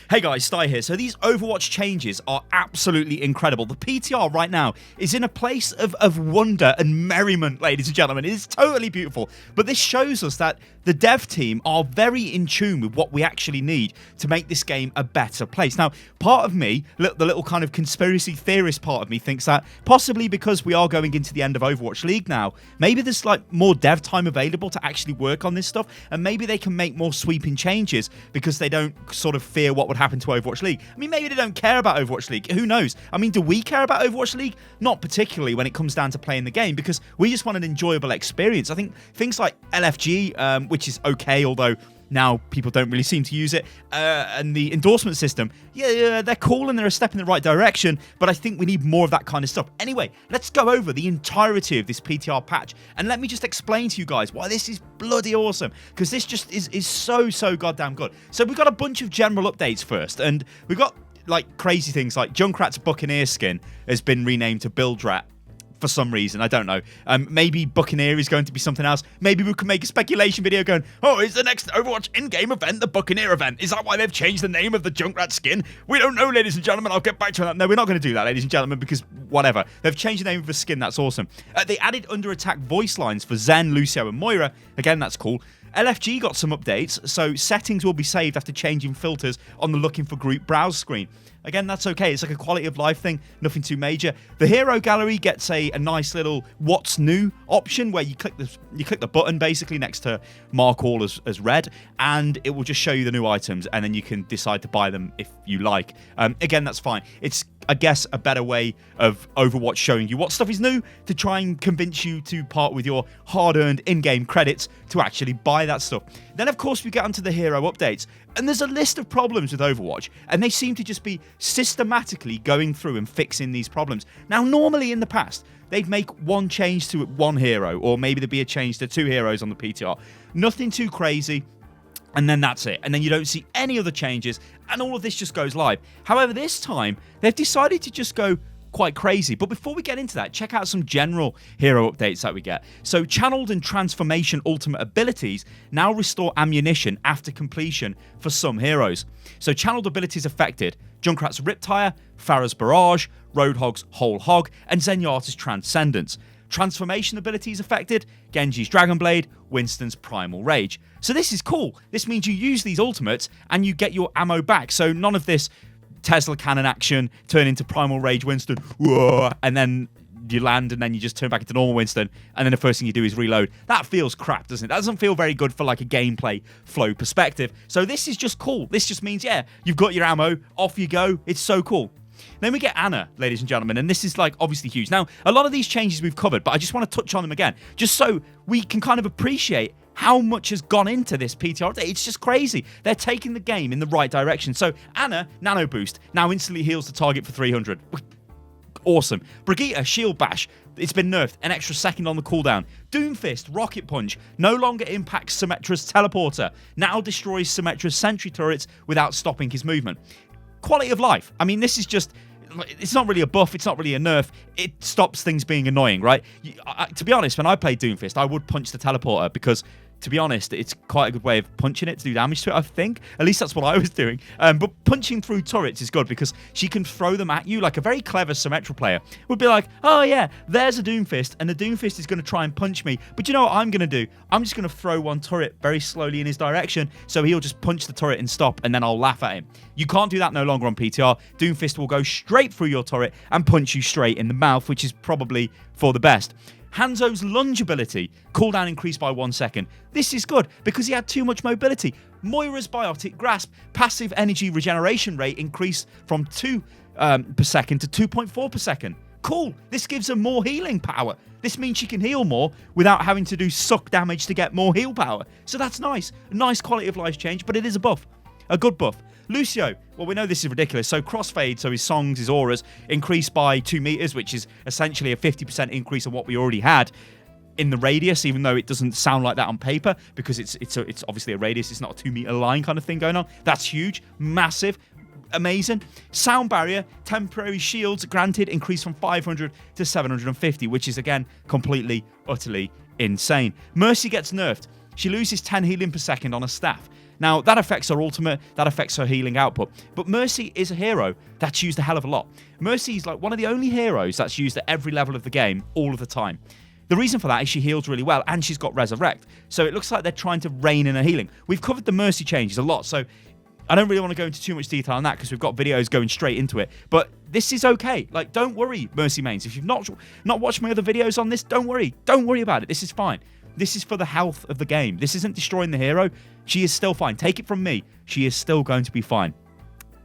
Hey guys, Sty here. So these Overwatch changes are absolutely incredible. The PTR right now is in a place of wonder and merriment, ladies and gentlemen. It is totally beautiful. But this shows us that the dev team are very in tune with what we actually need to make this game a better place. Now, part of me, the little kind of conspiracy theorist part of me, thinks that possibly because we are going into the end of Overwatch League now, maybe there's like more dev time available to actually work on this stuff, and maybe they can make more sweeping changes because they don't sort of fear what would happen to Overwatch League. I mean, maybe they don't care about Overwatch League. Who knows? I mean, do we care about Overwatch League? Not particularly when it comes down to playing the game, because we just want an enjoyable experience. I think things like LFG, which is okay, although now people don't really seem to use it, and the endorsement system, yeah, they're cool and they're a step in the right direction, but I think we need more of that kind of stuff. Anyway, let's go over the entirety of this PTR patch, and let me just explain to you guys why this is bloody awesome, because this just is so goddamn good. So we've got a bunch of general updates first, and we've got like crazy things like Junkrat's Buccaneer skin has been renamed to Bildrat. For some reason, I don't know. Maybe Buccaneer is going to be something else. Maybe we can make a speculation video going, oh, is the next Overwatch in-game event the Buccaneer event? Is that why they've changed the name of the Junkrat skin? We don't know, ladies and gentlemen. I'll get back to that. No, we're not going to do that, ladies and gentlemen, because whatever. They've changed the name of the skin. That's awesome. They added under attack voice lines for Zen, Lucio, and Moira. Again, that's cool. LFG got some updates, so settings will be saved after changing filters on the looking for group browse screen. Again, that's okay. It's like a quality of life thing, nothing too major. The hero gallery gets a nice little what's new option where you click the button basically next to mark all as red, and it will just show you the new items, and then you can decide to buy them if you like. Again, that's fine. It's, I guess, a better way of Overwatch showing you what stuff is new to try and convince you to part with your hard-earned in-game credits to actually buy that stuff. Then, of course, we get onto the hero updates, and there's a list of problems with Overwatch, and they seem to just be systematically going through and fixing these problems. Now, normally in the past, they'd make one change to one hero, or maybe there'd be a change to two heroes on the PTR. Nothing too crazy. And then that's it. And then you don't see any other changes, and all of this just goes live. However, this time, they've decided to just go quite crazy. But before we get into that, check out some general hero updates that we get. So channeled and transformation ultimate abilities now restore ammunition after completion for some heroes. So channeled abilities affected: Junkrat's Riptire, Pharah's Barrage, Roadhog's Whole Hog, and Zenyatta's Transcendence. Transformation abilities affected: Genji's Dragon Blade, Winston's Primal Rage. So this is cool. This means you use these ultimates and you get your ammo back. So none of this Tesla cannon action, turn into Primal Rage Winston, whoa, and then you land and then you just turn back into normal Winston, and then the first thing you do is reload. That feels crap, doesn't it? That doesn't feel very good for like a gameplay flow perspective. So this is just cool. This just means, yeah, you've got your ammo, off you go. It's so cool. Then we get Anna, ladies and gentlemen, and this is like obviously huge. Now, a lot of these changes we've covered, but I just want to touch on them again, just so we can kind of appreciate how much has gone into this PTR update. It's just crazy. They're taking the game in the right direction. So Anna, Nano Boost, now instantly heals the target for 300. Awesome. Brigitte, Shield Bash. It's been nerfed. An extra second on the cooldown. Doomfist, Rocket Punch. No longer impacts Symmetra's Teleporter. Now destroys Symmetra's sentry turrets without stopping his movement. Quality of life. I mean, this is just... It's not really a buff, it's not really a nerf. It stops things being annoying, right? To be honest, when I played Doomfist, I would punch the teleporter because, to be honest, it's quite a good way of punching it to do damage to it, I think. At least that's what I was doing. But punching through turrets is good because she can throw them at you. Like a very clever Symmetra player would be like, oh yeah, there's a Doomfist, and the Doomfist is going to try and punch me. But you know what I'm going to do? I'm just going to throw one turret very slowly in his direction, so he'll just punch the turret and stop, and then I'll laugh at him. You can't do that no longer on PTR. Doomfist will go straight through your turret and punch you straight in the mouth, which is probably for the best. Hanzo's lunge ability, cooldown increased by 1 second. This is good because he had too much mobility. Moira's Biotic Grasp, passive energy regeneration rate increased from 2 per second to 2.4 per second. Cool. This gives her more healing power. This means she can heal more without having to do suck damage to get more heal power. So that's nice. A nice quality of life change, but it is a buff. A good buff. Lucio, well, we know this is ridiculous. So crossfade, so his songs, his auras, increased by 2 meters, which is essentially a 50% increase on what we already had in the radius, even though it doesn't sound like that on paper because it's obviously a radius. It's not a 2 meter line kind of thing going on. That's huge, massive, amazing. Sound barrier, temporary shields granted, increased from 500 to 750, which is again completely, utterly insane. Mercy gets nerfed. she loses 10 healing per second on her staff. Now, that affects her ultimate, that affects her healing output. But Mercy is a hero that's used a hell of a lot. Mercy is like one of the only heroes that's used at every level of the game all of the time. The reason for that is she heals really well, and she's got Resurrect. So it looks like they're trying to rein in her healing. We've covered the Mercy changes a lot, so I don't really want to go into too much detail on that because we've got videos going straight into it. But this is okay. Like, don't worry, Mercy mains. If you've not watched my other videos on this, don't worry. Don't worry about it. This is fine. This is for the health of the game. This isn't destroying the hero. She is still fine. Take it from me. She is still going to be fine.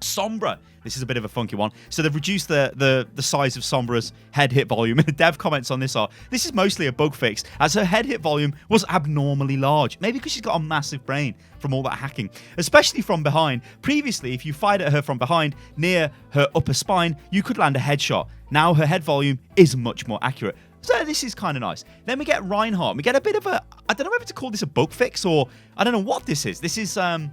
Sombra. This is a bit of a funky one. So they've reduced the size of Sombra's head hit volume. And the dev comments on this are, this is mostly a bug fix, as her head hit volume was abnormally large. Maybe because she's got a massive brain from all that hacking, especially from behind. Previously, if you fired at her from behind, near her upper spine, you could land a headshot. Now her head volume is much more accurate. So this is kind of nice. Then we get Reinhardt. We get a bit of a, I don't know whether to call this a bug fix or, I don't know what this is. This is, I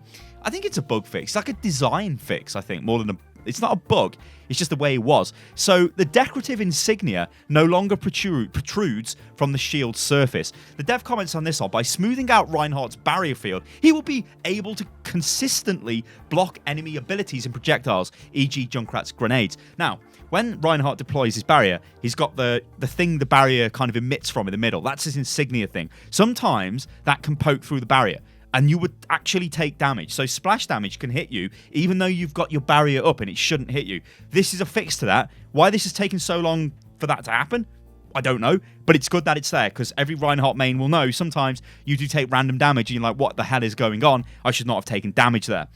think it's a bug fix. It's like a design fix, I think, more than a, it's not a bug. It's just the way it was. So the decorative insignia no longer protrudes from the shield's surface. The dev comments on this are, by smoothing out Reinhardt's barrier field, he will be able to consistently block enemy abilities and projectiles, e.g. Junkrat's grenades. Now, when Reinhardt deploys his barrier, he's got the thing the barrier kind of emits from in the middle. That's his insignia thing. Sometimes that can poke through the barrier, and you would actually take damage. So splash damage can hit you, even though you've got your barrier up, and it shouldn't hit you. This is a fix to that. Why this has taken so long for that to happen, I don't know, but it's good that it's there, because every Reinhardt main will know sometimes you do take random damage, and you're like, what the hell is going on? I should not have taken damage there.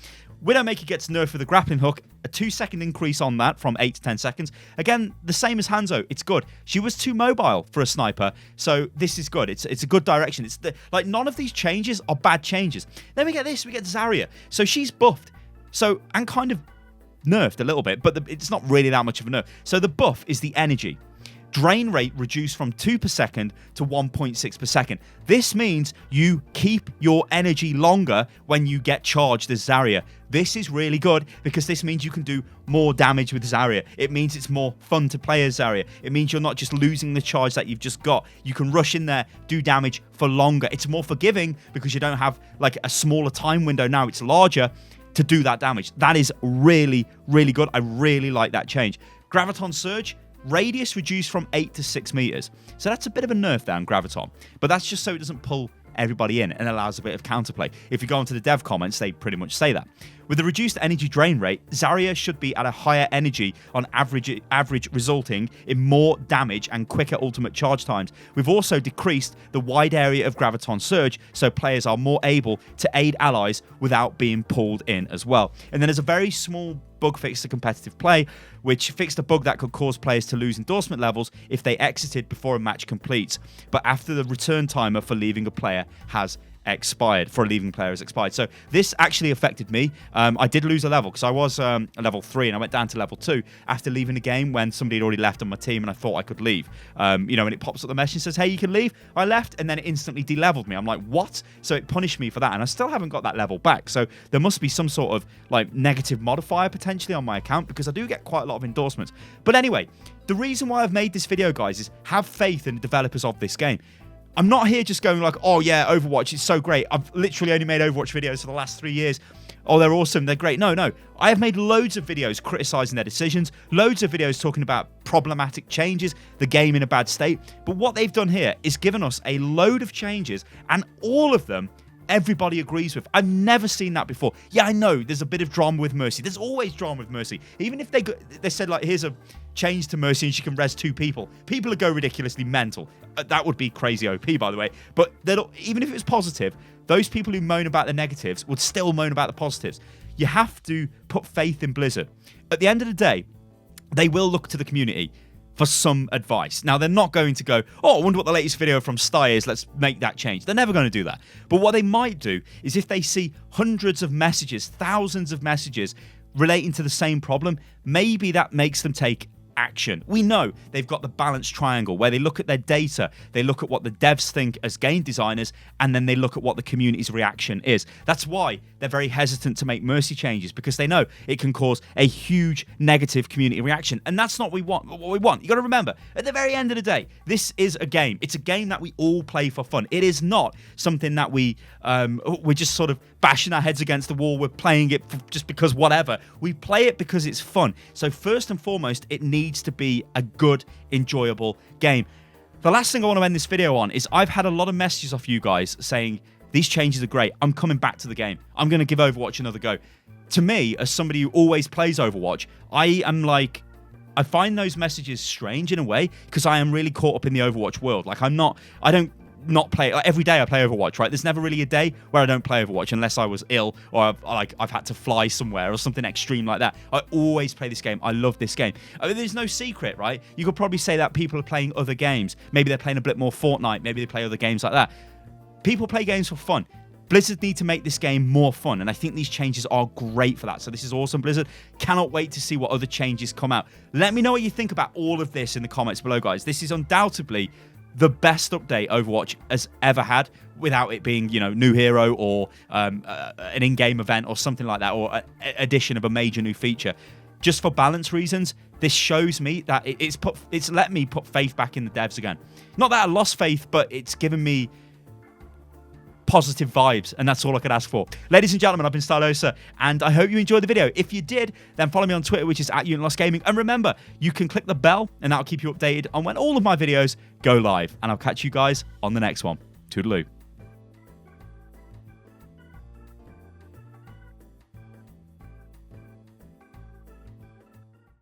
Widowmaker gets nerfed with a grappling hook, a 2-second increase on that from 8 to 10 seconds. Again, the same as Hanzo, it's good. She was too mobile for a sniper, so this is good. It's a good direction. It's like, none of these changes are bad changes. Then we get this, we get Zarya. So she's buffed, and kind of nerfed a little bit, but it's not really that much of a nerf. So the buff is the energy. Drain rate reduced from 2 per second to 1.6 per second. This means you keep your energy longer when you get charged as Zarya. This is really good because this means you can do more damage with Zarya. It means it's more fun to play as Zarya. It means you're not just losing the charge that you've just got. You can rush in there, do damage for longer. It's more forgiving because you don't have like a smaller time window now. It's larger to do that damage. That is really, really good. I really like that change. Graviton Surge. Radius reduced from 8 to 6 meters. So that's a bit of a nerf down, Graviton. But that's just so it doesn't pull everybody in and allows a bit of counterplay. If you go into the dev comments, they pretty much say that. With the reduced energy drain rate, Zarya should be at a higher energy on average, resulting in more damage and quicker ultimate charge times. We've also decreased the wide area of Graviton Surge, so players are more able to aid allies without being pulled in as well. And then there's a very small bug fix to competitive play, which fixed a bug that could cause players to lose endorsement levels if they exited before a match completes, but after the return timer for leaving a player has expired. So this actually affected me. I did lose a level because I was a level 3 and I went down to level 2 after leaving the game when somebody had already left on my team and I thought I could leave. And it pops up the message and says, hey, you can leave. I left and then it instantly de-leveled me. I'm like, what? So it punished me for that, and I still haven't got that level back. So there must be some sort of like negative modifier potentially on my account, because I do get quite a lot of endorsements. But anyway, the reason why I've made this video, guys, is have faith in the developers of this game. I'm not here just going like, oh yeah, Overwatch is so great. I've literally only made Overwatch videos for the last 3 years. Oh, they're awesome, they're great. No. I have made loads of videos criticizing their decisions, loads of videos talking about problematic changes, the game in a bad state. But what they've done here is given us a load of changes, and all of them everybody agrees with. I've never seen that before. Yeah, I know there's a bit of drama with Mercy. There's always drama with Mercy. Even if they said like, here's a change to Mercy and she can res 2 people, people would go ridiculously mental. That would be crazy OP, by the way. But even if it was positive, those people who moan about the negatives would still moan about the positives. You have to put faith in Blizzard. At the end of the day, they will look to the community for some advice. Now, they're not going to go, oh, I wonder what the latest video from Sty is, let's make that change. They're never going to do that. But what they might do is, if they see hundreds of messages, thousands of messages relating to the same problem, maybe that makes them take action. We know they've got the balanced triangle where they look at their data, they look at what the devs think as game designers, and then they look at what the community's reaction is. That's why they're very hesitant to make mercy changes, because they know it can cause a huge negative community reaction, and that's not what we want. You got to remember, at the very end of the day, this is a game. It's a game that we all play for fun. It is not something that we're just sort of bashing our heads against the wall. We're playing it just because whatever. We play it because it's fun. So first and foremost, it needs to be a good, enjoyable game. The last thing I want to end this video on is I've had a lot of messages off you guys saying these changes are great. I'm coming back to the game. I'm going to give Overwatch another go. To me, as somebody who always plays Overwatch, I find those messages strange in a way, because I am really caught up in the Overwatch world. Like, I don't play, like, every day I play Overwatch, right? There's never really a day where I don't play Overwatch unless I was ill or I've had to fly somewhere or something extreme like that. I always play this game. I love this game. I mean, there's no secret, right? You could probably say that people are playing other games. Maybe they're playing a bit more Fortnite. Maybe they play other games like that. People play games for fun. Blizzard need to make this game more fun, and I think these changes are great for that. So this is awesome, Blizzard. Cannot wait to see what other changes come out. Let me know what you think about all of this in the comments below, guys. This is undoubtedly the best update Overwatch has ever had, without it being, new hero or an in-game event or something like that, or addition of a major new feature. Just for balance reasons, this shows me that it's let me put faith back in the devs again. Not that I lost faith, but it's given me positive vibes, and that's all I could ask for. Ladies and gentlemen, I've been Stylosa, and I hope you enjoyed the video. If you did, then follow me on Twitter, which is @UnitLostGaming. And remember, you can click the bell, and that'll keep you updated on when all of my videos go live. And I'll catch you guys on the next one. Toodaloo.